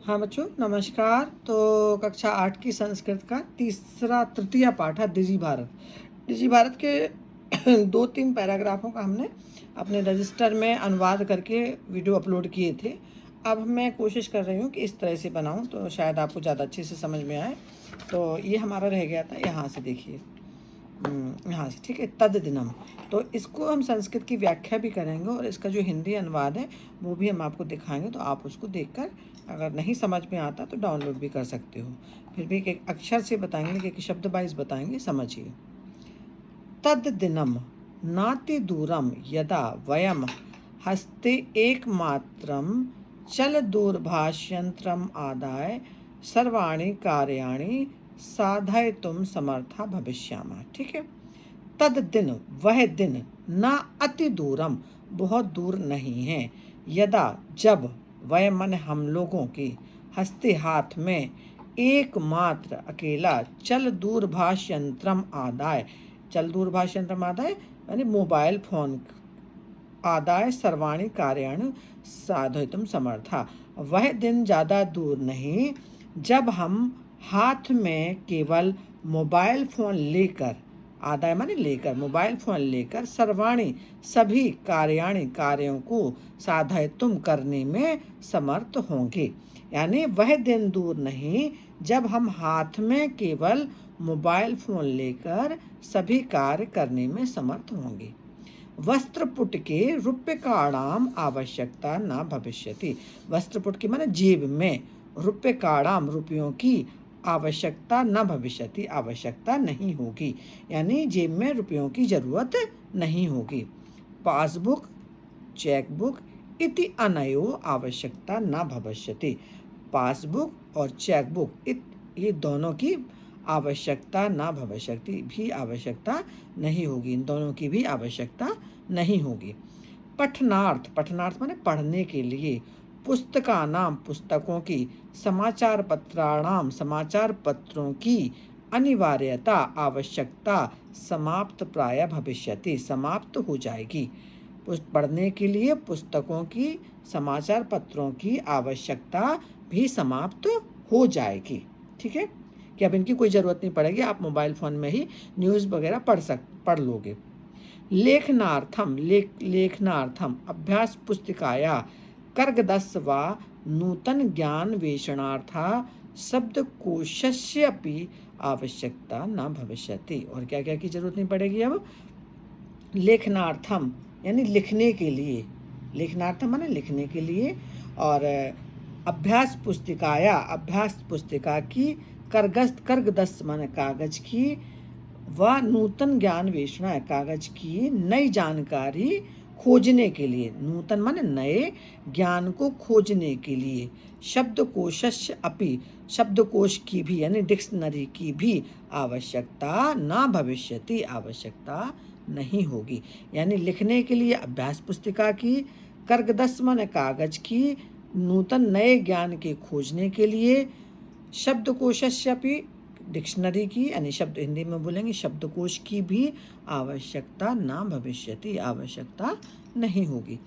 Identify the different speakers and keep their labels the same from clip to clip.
Speaker 1: हाँ बच्चों नमस्कार। तो कक्षा 8 की संस्कृत का तृतीय पाठ है डिजी भारत। डिजी भारत के 2-3 पैराग्राफों का हमने अपने रजिस्टर में अनुवाद करके वीडियो अपलोड किए थे। अब मैं कोशिश कर रही हूँ कि इस तरह से बनाऊँ तो शायद आपको ज़्यादा अच्छे से समझ में आए। तो ये हमारा रह गया था, यहाँ से देखिए, यहाँ से, ठीक है, तद दिनम। तो इसको हम संस्कृत की व्याख्या भी करेंगे और इसका जो हिंदी अनुवाद है वो भी हम आपको दिखाएंगे। तो आप उसको देखकर अगर नहीं समझ में आता तो डाउनलोड भी कर सकते हो। फिर भी एक अक्षर से बताएंगे, एक शब्द वाइज बताएंगे, समझिए। तद दिनम नाति दूरम यदा वयम हस्ते एकमात्रम चल दूरभाषयंत्रम आदाय सर्वाणि कार्याणि साधयितुम समर्था भविष्यामः। ठीक है। तद दिन, वह दिन, ना अति दूरम, बहुत दूर नहीं है, यदा, जब, वह मन हम लोगों की, हस्ते हाथ में, एकमात्र अकेला, चल दूरभाष यंत्रम आदाय, चल दूरभाष यंत्रम आदाय यानी मोबाइल फोन, आदाय सर्वाणि कार्याणि साधयितुम समर्था, वह दिन ज़्यादा दूर नहीं जब हम हाथ में केवल मोबाइल फ़ोन लेकर, आदाय माने लेकर, मोबाइल फ़ोन लेकर, सर्वाणी सभी कार्याणि कार्यों को साधयितुम करने में समर्थ होंगे। यानी वह दिन दूर नहीं जब हम हाथ में केवल मोबाइल फ़ोन लेकर सभी कार्य करने में समर्थ होंगे। वस्त्रपुट के रूप्यकाणाम आवश्यकता न भविष्यति। वस्त्रपुट की माने जेब में, रूप्यकाणाम रुपयों की, आवश्यकता न भविष्यति आवश्यकता नहीं होगी, यानी जेब में रुपयों की जरूरत नहीं होगी। पासबुक, चेकबुक इति अनयो आवश्यकता न भविष्यति। पासबुक और चेकबुक ये दोनों की आवश्यकता ना भविष्यति, भी आवश्यकता नहीं होगी, इन दोनों की भी आवश्यकता नहीं होगी। पठनार्थ, पठनार्थ माने पढ़ने के लिए, पुस्तकानाम पुस्तकों की, समाचार पत्राणाम समाचार पत्रों की, अनिवार्यता आवश्यकता समाप्त प्राय भविष्यति समाप्त हो जाएगी। पढ़ने के लिए पुस्तकों की, समाचार पत्रों की आवश्यकता भी समाप्त हो जाएगी। ठीक है, कि अब इनकी कोई ज़रूरत नहीं पड़ेगी, आप मोबाइल फ़ोन में ही न्यूज़ वगैरह पढ़ लोगे। लेखनार्थम, लेखनार्थम अभ्यास पुस्तिकाया कर्गदस वा नूतन ज्ञान वेषणार्था शब्दकोशस्य अपि आवश्यकता न भविष्यति। और क्या क्या की जरूरत नहीं पड़ेगी अब? लेखनार्थम यानी लिखने के लिए, लेखनार्थम माने लिखने के लिए, और अभ्यास पुस्तिकाया अभ्यास पुस्तिका की, कर्गदस माने कागज की, व नूतन ज्ञान वेषणा है कागज की नई जानकारी खोजने के लिए, नूतन माने नए, ज्ञान को खोजने के लिए, शब्दकोशस्य अपि शब्दकोश की भी यानी डिक्शनरी की भी आवश्यकता ना भविष्यति आवश्यकता नहीं होगी। यानी लिखने के लिए अभ्यास पुस्तिका की, कर्गदस माने कागज की, नूतन नए ज्ञान के खोजने के लिए, शब्दकोशस्य अपि डिक्शनरी की यानी शब्द हिंदी में बोलेंगे शब्दकोश की भी आवश्यकता ना भविष्यति आवश्यकता नहीं होगी।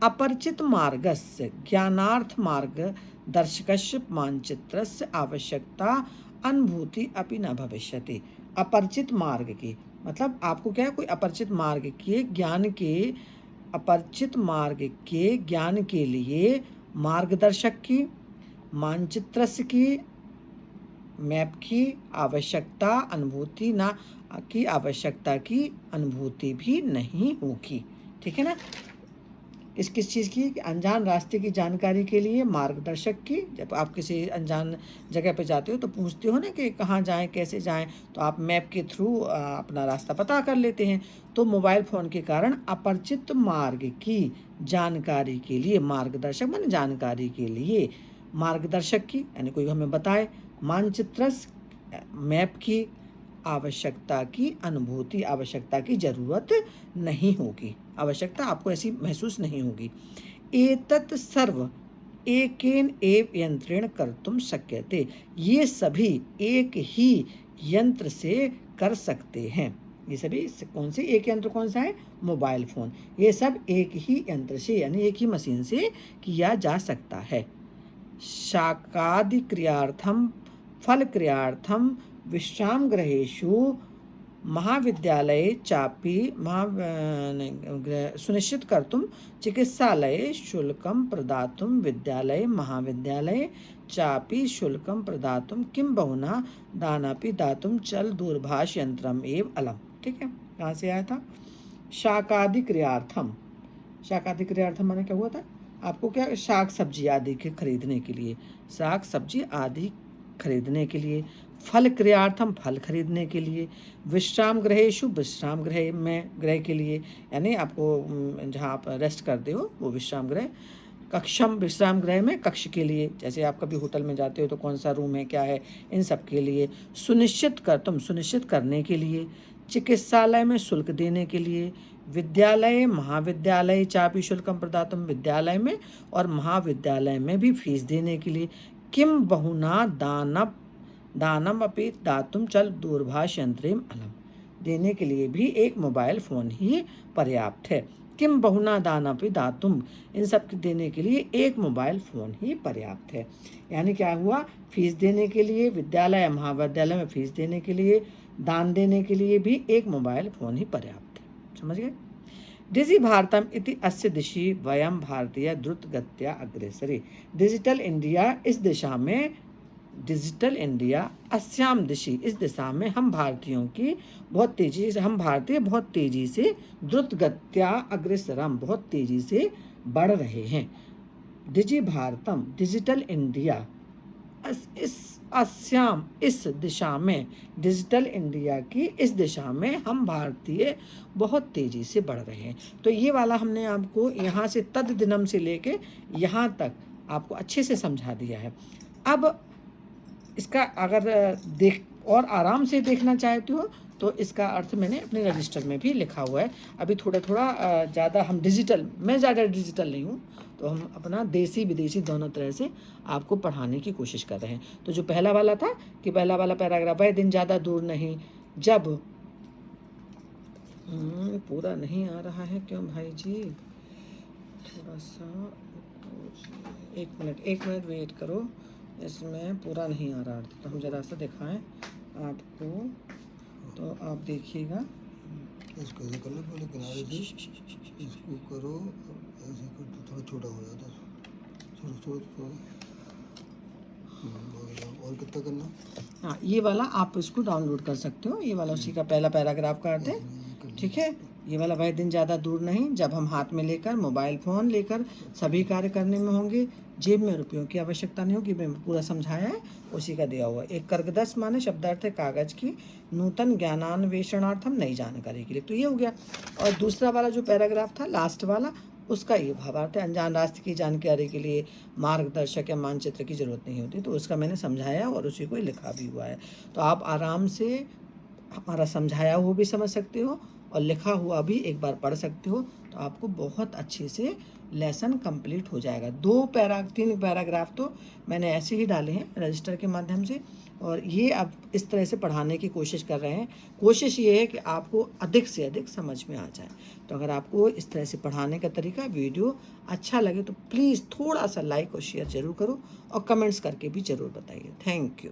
Speaker 1: अपरिचित मार्गस्य ज्ञानार्थ मार्ग दर्शकस्य मानचित्रस्य आवश्यकता अनुभूति अपि न भविष्यति। अपरिचित मार्ग की मतलब आपको क्या है, कोई अपरिचित मार्ग के ज्ञान के, अपरिचित मार्ग के ज्ञान के लिए मार्गदर्शक की, मानचित्रस्य की, मैप की आवश्यकता, अनुभूति ना की आवश्यकता की अनुभूति भी नहीं होगी। ठीक है ना। किस किस चीज़ की? अनजान रास्ते की जानकारी के लिए मार्गदर्शक की, जब आप किसी अनजान जगह पे जाते हो तो पूछते हो ना कि कहाँ जाएं, कैसे जाएं, तो आप मैप के थ्रू अपना रास्ता पता कर लेते हैं। तो मोबाइल फ़ोन के कारण अपरिचित मार्ग की जानकारी के लिए, मार्गदर्शक माने जानकारी के लिए, मार्गदर्शक की यानी कोई हमें बताए, मानचित्र मैप की आवश्यकता की अनुभूति, आवश्यकता की जरूरत नहीं होगी, आवश्यकता आपको ऐसी महसूस नहीं होगी। एतत् सर्व एकेन एव यंत्रेण कर्तुम शक्यते, ये सभी एक ही यंत्र से कर सकते हैं। ये सभी कौन से एक यंत्र, कौन सा है? Mobile phone. ये सब एक ही यंत्र से यानी एक ही मशीन से किया जा सकता है। शाकादिक्रियार्थम फलक्रियार्थम विश्राम गृहेषु महाविद्यालये चापि सुनिश्चित कर्तुं चिकित्सालये शुल्कं प्रदातुं विद्यालये महाविद्यालये चापि शुल्कं प्रदातुं किं बहुना दानापि दातुं चल दूरभाष यंत्रम एव अलम। ठीक है, कहाँ से आया था? शाकादि क्रियार्थम। शाकादि क्रियार्थम माने क्या हुआ था? आपको क्या, शाक सब्जी आदि के खरीदने के लिए, शाक सब्जी आदि खरीदने के लिए, फल क्रियार्थम फल खरीदने के लिए, विश्राम गृहेषु विश्राम गृह में गृह के लिए, यानी आपको जहाँ आप रेस्ट करते हो वो विश्राम गृह, कक्षम विश्राम गृह में कक्ष के लिए, जैसे आप कभी होटल में जाते हो तो कौन सा रूम है क्या है, इन सब के लिए, सुनिश्चित सुनिश्चित करने के लिए, चिकित्सालय में शुल्क देने के लिए, विद्यालय महाविद्यालय चापि शुल्कम प्रदातुम विद्यालय में और महाविद्यालय में भी फीस देने के लिए, किम बहुना दानम अपि दातुम चल दूरभाष यंत्रेम अलम, देने के लिए भी एक मोबाइल फ़ोन ही पर्याप्त है। किम बहुना दानपि दातुम, इन सब देने के लिए एक मोबाइल फ़ोन ही पर्याप्त है। यानी क्या हुआ, फीस देने के लिए, विद्यालय महाविद्यालय में फीस देने के लिए, दान देने के लिए भी एक मोबाइल फ़ोन ही पर्याप्त है। समझ गए? डिजि भारतम इति अस्य दिशि वयम भारतीय द्रुतगत्या अग्रेसरे। डिजिटल इंडिया, इस दिशा में, डिजिटल इंडिया अस्याम दिशि, इस दिशा में हम भारतीयों की बहुत तेजी से, हम भारतीय बहुत तेजी से, द्रुतगत्या अग्रेसरम, बहुत तेजी से बढ़ रहे हैं। डिजि भारतम, डिजिटल इंडिया, इस अस्याम, इस दिशा में, डिजिटल इंडिया की इस दिशा में हम भारतीय बहुत तेज़ी से बढ़ रहे हैं। तो ये वाला हमने आपको यहाँ से तद दिनम से लेके यहाँ तक आपको अच्छे से समझा दिया है। अब इसका अगर देख और आराम से देखना चाहते हो तो इसका अर्थ मैंने अपने रजिस्टर में भी लिखा हुआ है। अभी थोड़ा ज़्यादा हम डिजिटल, मैं ज़्यादा डिजिटल नहीं हूँ, तो हम अपना देसी विदेशी दोनों तरह से आपको पढ़ाने की कोशिश कर रहे हैं। तो जो पहला वाला था कि पहला वाला पैराग्राफ, वह दिन ज़्यादा दूर नहीं जब, पूरा नहीं आ रहा है क्यों भाई जी, थोड़ा सा एक मिनट वेट करो, इसमें पूरा नहीं आ रहा तो हम ज़रा सा दिखाएं आपको, तो आप देखिएगा।
Speaker 2: इसको ऐसे कर लो, पहले किनारे से इसको करो, ऐसे कर तो थोड़ा छोटा हो जाता है, थोड़ा और कितना करना?
Speaker 1: हाँ, ये वाला आप इसको डाउनलोड कर सकते हो, ये वाला उसी का पहला पैराग्राफ का अर्थ है। ठीक है, ये वाला वह दिन ज़्यादा दूर नहीं जब हम हाथ में लेकर मोबाइल फ़ोन लेकर सभी कार्य करने में होंगे, जेब में रुपयों की आवश्यकता नहीं होगी। मैं पूरा समझाया है, उसी का दिया हुआ। एक कर्कदस माने शब्दार्थ है कागज़ की, नूतन ज्ञानान्वेषणार्थम नई जानकारी के लिए, तो ये हो गया। और दूसरा वाला जो पैराग्राफ था लास्ट वाला, उसका ये भावार्थ है, अनजान रास्ते की जानकारी के लिए मार्गदर्शक या मानचित्र की ज़रूरत नहीं होती, तो उसका मैंने समझाया और उसी को लिखा भी हुआ है। तो आप आराम से हमारा समझाया हुआ भी समझ सकते हो और लिखा हुआ भी एक बार पढ़ सकते हो, तो आपको बहुत अच्छे से लेसन कंप्लीट हो जाएगा। 3 पैराग्राफ तो मैंने ऐसे ही डाले हैं रजिस्टर के माध्यम से, और ये अब इस तरह से पढ़ाने की कोशिश कर रहे हैं। कोशिश ये है कि आपको अधिक से अधिक समझ में आ जाए। तो अगर आपको इस तरह से पढ़ाने का तरीका वीडियो अच्छा लगे तो प्लीज़ थोड़ा सा लाइक और शेयर ज़रूर करो और कमेंट्स करके भी ज़रूर बताइए। Thank you.